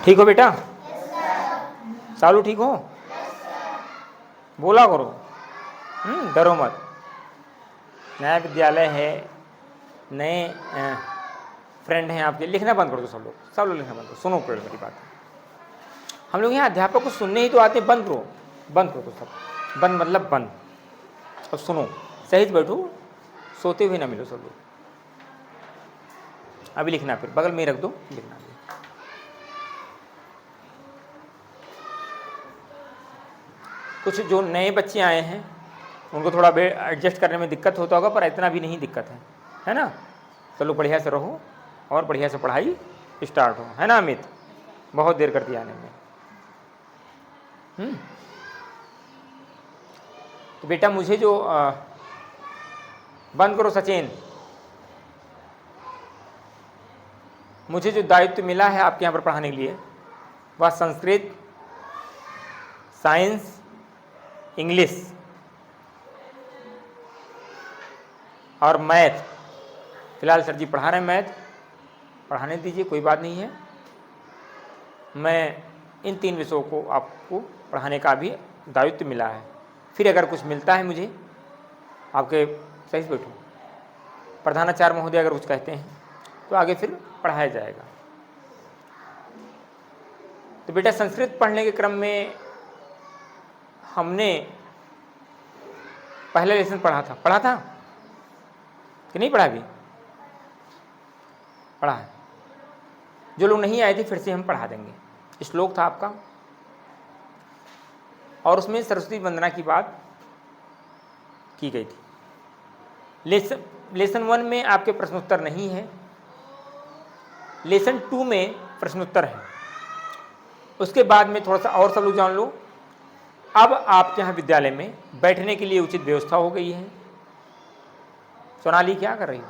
ठीक हो बेटा? सालू ठीक हो? बोला करो, डरो मत। नया विद्यालय है, नए फ्रेंड हैं आपके, लिखना बंद कर दो सब लोग लिखना बंद करो। सुनो पहले मेरी बात, हम लोग यहाँ अध्यापक को सुनने ही तो आते हैं। बंद करो तो सब, बंद मतलब बंद। अब सुनो, सही से बैठो, सोते हुए ना मिलो सब लोग। अभी लिखना, फिर बगल में रख दो, लिखना। कुछ जो नए बच्चे आए हैं उनको थोड़ा एडजस्ट करने में दिक्कत होता होगा, पर इतना भी नहीं दिक्कत है ना? चलो बढ़िया से रहो और बढ़िया से पढ़ाई स्टार्ट हो, है ना अमित? बहुत देर कर दिया आने में। तो बेटा मुझे जो बंद करो सचिन, मुझे जो दायित्व मिला है आपके यहाँ पर पढ़ाने के लिए, वह संस्कृत, साइंस, इंग्लिश और मैथ। फिलहाल सर जी पढ़ा रहे हैं, मैथ पढ़ाने दीजिए, कोई बात नहीं है। मैं इन 3 विषयों को आपको पढ़ाने का भी दायित्व मिला है। फिर अगर कुछ मिलता है मुझे आपके, सही से बैठो, प्रधानाचार्य महोदय अगर कुछ कहते हैं तो आगे फिर पढ़ाया जाएगा। तो बेटा संस्कृत पढ़ने के क्रम में हमने पहला लेसन पढ़ा था कि नहीं पढ़ा? भी पढ़ा है। जो लोग नहीं आए थे फिर से हम पढ़ा देंगे। श्लोक था आपका, और उसमें सरस्वती वंदना की बात की गई थी। लेसन 1 में आपके प्रश्नोत्तर नहीं है, लेसन 2 में प्रश्नोत्तर है। उसके बाद में थोड़ा सा और सब लोग जान लो, अब आपके यहाँ विद्यालय में बैठने के लिए उचित व्यवस्था हो गई है। सोनाली क्या कर रही हो?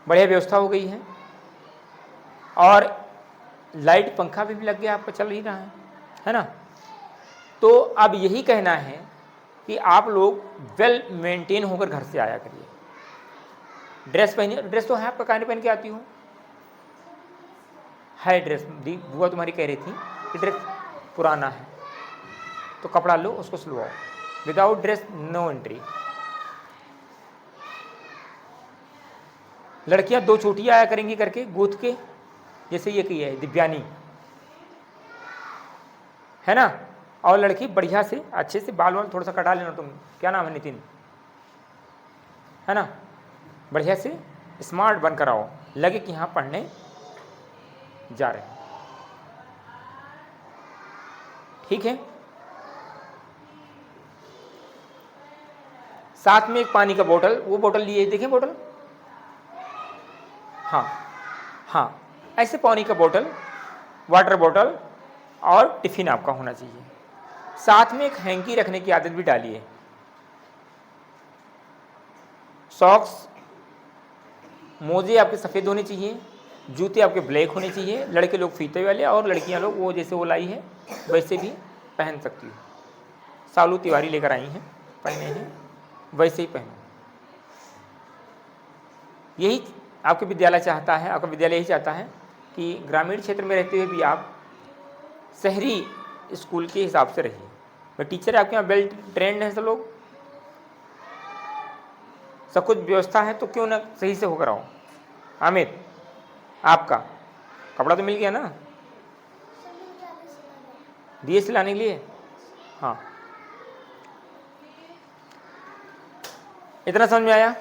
बढ़िया व्यवस्था हो गई है, और लाइट पंखा भी लग गया, आपका चल ही रहा है ना? तो अब यही कहना है कि आप लोग वेल मेंटेन होकर घर से आया करिए। ड्रेस पहनिए, ड्रेस तो है आपका, काहे पहन के आती हो? है ड्रेस, दी बुआ तुम्हारी कह रही थी कि ड्रेस पुराना है, तो कपड़ा लो उसको सिलवाओ। Without dress no entry. लड़कियां 2 चोटियां आया करेंगी करके गूंथ के, जैसे ये की है दिव्यानी, है ना? और लड़की बढ़िया से अच्छे से बाल वाल थोड़ा सा कटा लेना। तुम क्या नाम है? नितिन, है ना? बढ़िया से स्मार्ट बनकर आओ, लगे कि यहाँ पढ़ने जा रहे हैं, ठीक है? साथ में एक पानी का बोतल, वो बोतल लिए देखें, बोतल, हाँ, ऐसे पानी का बोतल, वाटर बोतल और टिफिन आपका होना चाहिए। साथ में एक हैंकी रखने की आदत भी डालिए। सॉक्स, मोजे आपके सफ़ेद होने चाहिए, जूते आपके ब्लैक होने चाहिए। लड़के लोग फीते वाले और लड़कियां लोग वो जैसे वो लाई है वैसे भी पहन सकती हो। सालू तिवारी लेकर आई हैं, पहने हैं, वैसे ही पहनो। यही आपके विद्यालय चाहता है, आपका विद्यालय यही चाहता है कि ग्रामीण क्षेत्र में रहते हुए भी आप शहरी स्कूल के हिसाब से रहिए। मैं टीचर आपके यहाँ वेल ट्रेंड हैं सब लोग, सब कुछ व्यवस्था है, तो क्यों ना सही से होकर आओ। आमिर, आपका कपड़ा तो मिल गया ना? दिए सिलाने के लिए? हाँ, इतना समझ में आया?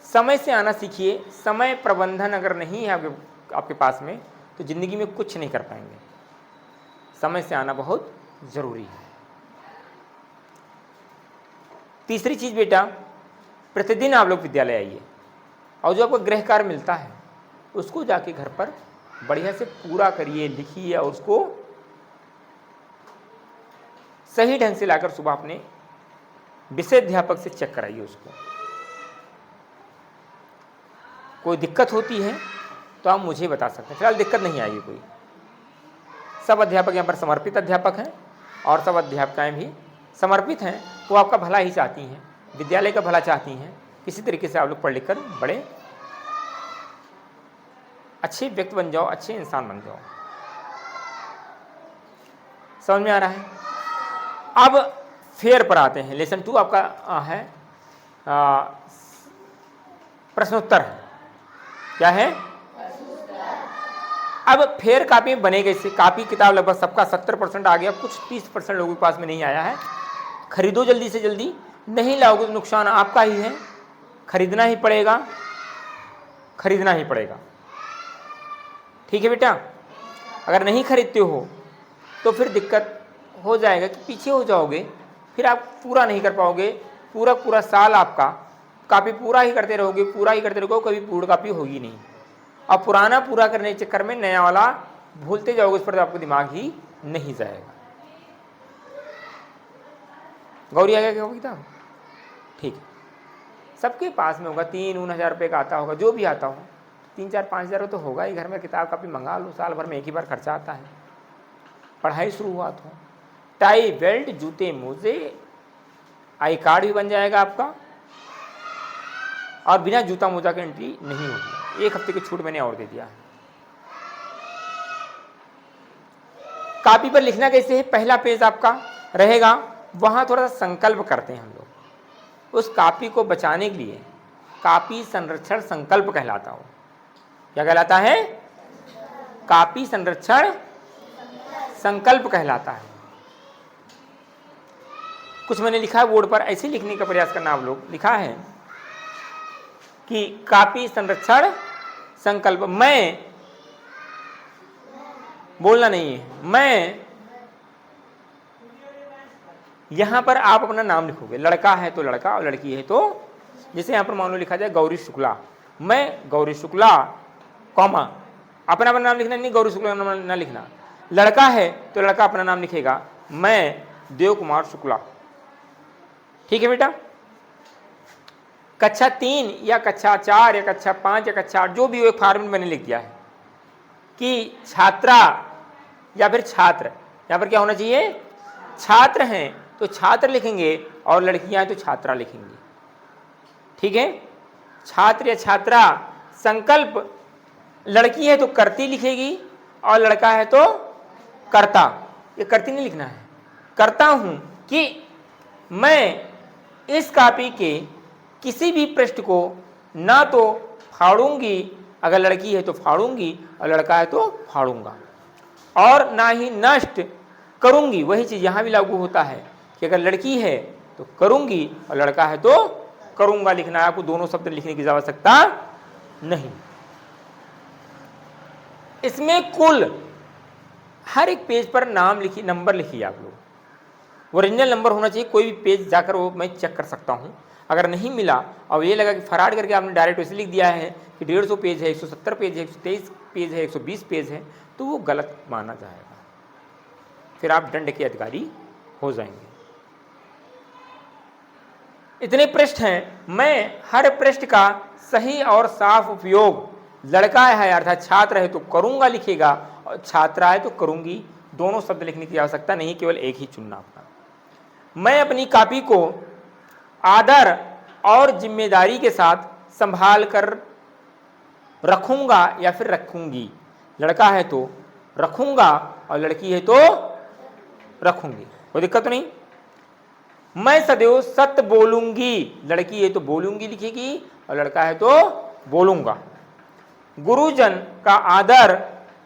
समय से आना सीखिए। समय प्रबंधन अगर नहीं है आपके पास में तो ज़िंदगी में कुछ नहीं कर पाएंगे। समय से आना बहुत ज़रूरी है। तीसरी चीज़ बेटा, प्रतिदिन आप लोग विद्यालय आइए और जो आपको गृह कार्य मिलता है उसको जाके घर पर बढ़िया से पूरा करिए, लिखिए और उसको सही ढंग से लाकर सुबह अपने विषय अध्यापक से चेक कराइए उसको। कोई दिक्कत होती है तो आप मुझे बता सकते हैं, फिलहाल दिक्कत नहीं आएगी कोई। सब अध्यापक यहाँ पर समर्पित अध्यापक हैं और सब अध्यापिकाएँ भी समर्पित हैं। वो आपका भला ही चाहती हैं, विद्यालय का भला चाहती हैं। किसी तरीके से आप लोग पढ़ लिख कर बड़े अच्छे व्यक्ति बन जाओ, अच्छे इंसान बन जाओ। समझ में आ रहा है? अब फेयर पर आते हैं। लेसन 2 आपका है प्रश्नोत्तर है। क्या है? अब फेयर कापी बने कैसे? कापी किताब लगभग सबका 70% आ गया, कुछ 30% लोगों के पास में नहीं आया है। खरीदो जल्दी से जल्दी, नहीं लाओगे तो नुकसान आपका ही है। खरीदना ही पड़ेगा, खरीदना ही पड़ेगा। ठीक है बेटा? अगर नहीं खरीदते हो तो फिर दिक्कत हो जाएगा कि पीछे हो जाओगे, फिर आप पूरा नहीं कर पाओगे। पूरा साल आपका कापी पूरा ही करते रहोगे, पूरा ही करते रहोगे, कभी पूर्ण कापी होगी नहीं। अब पुराना पूरा करने के चक्कर में नया वाला भूलते जाओगे, उस पर तो आपको दिमाग ही नहीं जाएगा। गौरी आ गया क्या किताब? ठीक है, सबके पास में होगा। 3-4 रुपये का आता होगा, जो भी आता हो, 3-4-5 हज़ार तो होगा ही। घर में किताब कापी मंगा लो, साल भर में एक ही बार खर्चा आता है। पढ़ाई शुरुआत हो, टाई बेल्ट जूते मोजे, आई कार्ड भी बन जाएगा आपका, और बिना जूता मोजा की एंट्री नहीं होगी। 1 हफ्ते की छूट मैंने और दे दिया है। कापी पर लिखना कैसे है? पहला पेज आपका रहेगा, वहां थोड़ा सा संकल्प करते हैं हम लोग। उस कापी को बचाने के लिए कापी संरक्षण संकल्प कहलाता हो। क्या कहलाता है? कापी संरक्षण संकल्प कहलाता है। कुछ मैंने लिखा है बोर्ड पर, ऐसे लिखने का प्रयास करना आप लोग। लिखा है कि कापी संरक्षण संकल्प। मैं बोलना नहीं है, मैं। यहां पर आप अपना नाम लिखोगे। लड़का है तो लड़का, और लड़की है तो, जैसे यहां पर मान लो लिखा जाए गौरी शुक्ला, मैं गौरी शुक्ला, कॉमा, अपना अपना नाम लिखना नहीं, गौरी शुक्ला ना लिखना। लड़का है तो लड़का अपना नाम लिखेगा, मैं देव कुमार शुक्ला। ठीक है बेटा? कक्षा 3 या कक्षा 4 या कक्षा 5 या कक्षा 8 जो भी हो, एक फॉर्मेट मैंने लिख दिया है कि छात्रा या फिर छात्र। यहां पर क्या होना चाहिए? छात्र हैं तो छात्र लिखेंगे, और लड़कियां हैं तो छात्रा लिखेंगे। ठीक है? छात्र या छात्रा। संकल्प, लड़की है तो करती लिखेगी, और लड़का है तो करता। ये करती नहीं लिखना है, करता हूं कि मैं इस कापी के किसी भी पृष्ठ को ना तो फाड़ूंगी, अगर लड़की है तो फाड़ूंगी, और लड़का है तो फाड़ूंगा, और ना ही नष्ट करूंगी। वही चीज यहां भी लागू होता है कि अगर लड़की है तो करूंगी, और लड़का है तो करूंगा लिखना है। आपको दोनों शब्द लिखने की आवश्यकता नहीं। इसमें कुल हर एक पेज पर नाम लिखिए, नंबर लिखिए आप लोग। ओरिजिनल नंबर होना चाहिए। कोई भी पेज जाकर वो मैं चेक कर सकता हूं। अगर नहीं मिला और ये लगा कि फराड करके आपने डायरेक्ट वैसे लिख दिया है कि 150 पेज है, 170 पेज है, 123 पेज है, 120 पेज है, तो वो गलत माना जाएगा, फिर आप दंड के अधिकारी हो जाएंगे। इतने पृष्ठ हैं, मैं हर पृष्ठ का सही और साफ उपयोग, लड़का है अर्थात छात्र है तो करूंगा लिखेगा, और छात्रा है तो करूंगी, दोनों शब्द लिखने की आवश्यकता नहीं, केवल एक ही चुनना अपना। मैं अपनी कापी को आदर और जिम्मेदारी के साथ संभाल कर रखूंगा या फिर रखूंगी। लड़का है तो रखूंगा, और लड़की है तो रखूंगी। कोई दिक्कत तो नहीं। मैं सदैव सत्य बोलूंगी, लड़की है तो बोलूंगी लिखेगी, और लड़का है तो बोलूंगा। गुरुजन का आदर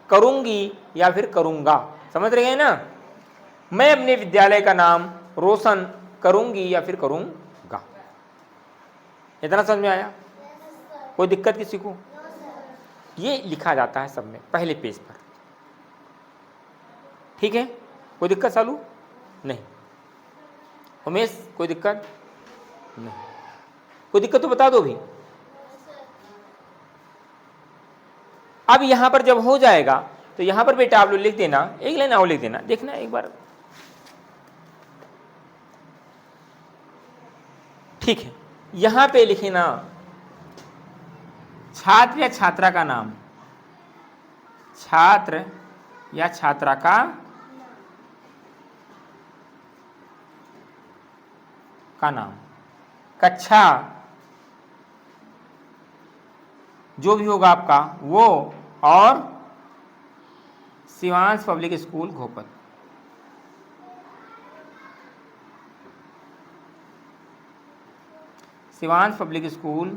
करूंगी या फिर करूंगा। समझ रहे हैं ना? मैं अपने विद्यालय का नाम रोशन करूंगी या फिर करूंगा। इतना समझ में आया? कोई दिक्कत किसी को? ये लिखा जाता है सब में पहले पेज पर। ठीक है? कोई दिक्कत सालू? नहीं। उमेश कोई दिक्कत? नहीं। कोई दिक्कत तो बता दो भी। अब यहां पर जब हो जाएगा तो यहां पर बेटा आप लोग लिख देना, एक लाइन और लिख देना, देखना एक बार। ठीक है? यहां पे लिखना छात्र या छात्रा का नाम, छात्र या छात्रा का नाम, कक्षा जो भी होगा आपका वो, और शिवांश पब्लिक स्कूल घोपत। Shivansh public school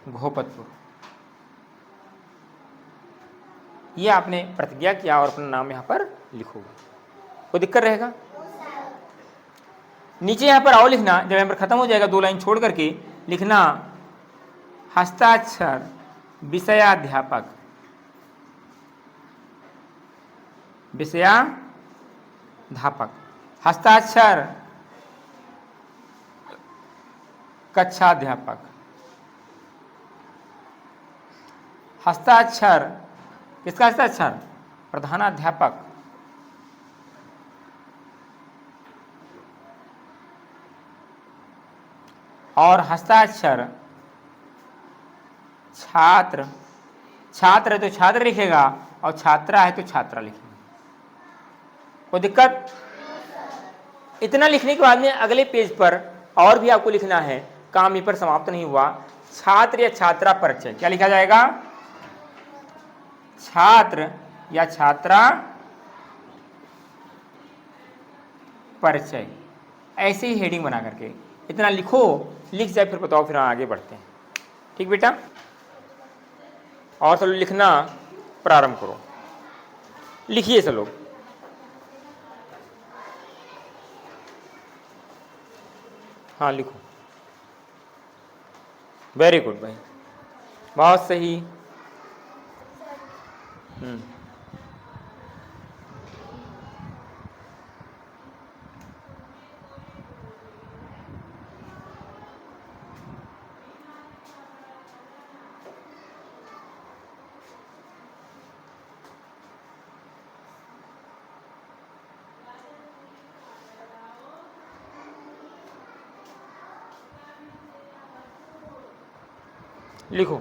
Ghopatpur. ये आपने प्रतिज्ञा किया और अपना नाम यहाँ पर लिखोगे, कोई दिक्कत रहेगा? नीचे यहाँ पर आओ लिखना, जब यहाँ पर खत्म हो जाएगा 2 लाइन छोड़ करके लिखना हस्ताक्षर विषयाध्यापक, विषयाध्यापक, हस्ताक्षर कक्षाध्यापक, हस्ताक्षर किसका हस्ताक्षर? प्रधानाध्यापक, और हस्ताक्षर छात्र, छात्र है तो छात्र लिखेगा और छात्रा है तो छात्रा लिखेगा, कोई दिक्कत? इतना लिखने के बाद में अगले पेज पर और भी आपको लिखना है, काम यहीं पर समाप्त नहीं हुआ। छात्र या छात्रा परिचय, क्या लिखा जाएगा? छात्र या छात्रा परिचय, ऐसे ही हेडिंग बना करके इतना लिखो, लिख जाए फिर बताओ, फिर आगे बढ़ते हैं। ठीक बेटा? और सब लिखना प्रारंभ करो, लिखिए सब लोग। हाँ लिखो, वेरी गुड भाई, बहुत सही। लिखो।